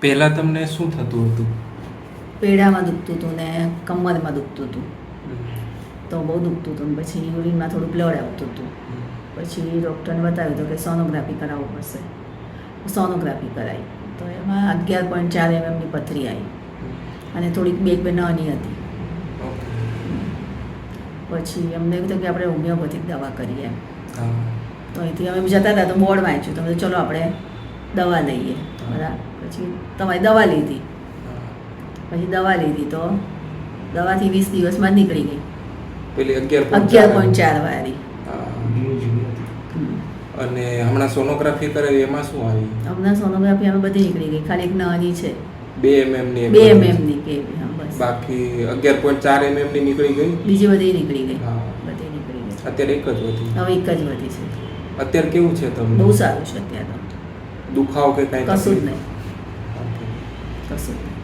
પહેલાં તમને શું થતું હતું? પેડામાં દુખતું હતું ને કમરમાં દુખતું હતું, તો બહુ દુખતું હતું. પછી યુરિનમાં થોડું બ્લડ આવતું હતું. પછી ડૉક્ટરને બતાવ્યું હતું કે સોનોગ્રાફી કરાવવું પડશે. સોનોગ્રાફી કરાવી તો એમાં 11.4 mmની પથરી આવી અને થોડીક બેક નાની હતી. પછી અમને એવું થયું કે આપણે હોમિયોપેથિક દવા કરીએ. તો અહીંથી અમે જતા હતા તો બોર્ડ વાંચ્યું તો ચલો આપણે દવા લઈએ. બરાબર. પછી તમારી દવા લીધી. પછી દવા લીધી તો દવાથી 20 દિવસમાં નીકળી ગઈ પેલી 11.4 વાળી. અને હમણાં સોનોગ્રાફી કરાવી એમાં શું આવી? હમણાં સોનોગ્રાફી અમે બધી નીકળી ગઈ, ખાલી એક નાની છે 2 mm ની. 2 mm ની કે બસ. બાકી 11.4 mm ની નીકળી ગઈ. બીજી બધી નીકળી ગઈ. હા, બધી નીકળી ગઈ. અત્યારે એક જ વધી. હવે એક જ વધી છે. અત્યારે કેવું છે તમને? બહુ સારું છે અત્યારે તો. દુખાવો કે કાંઈ? કશું જ નહીં, કશું જ નહીં.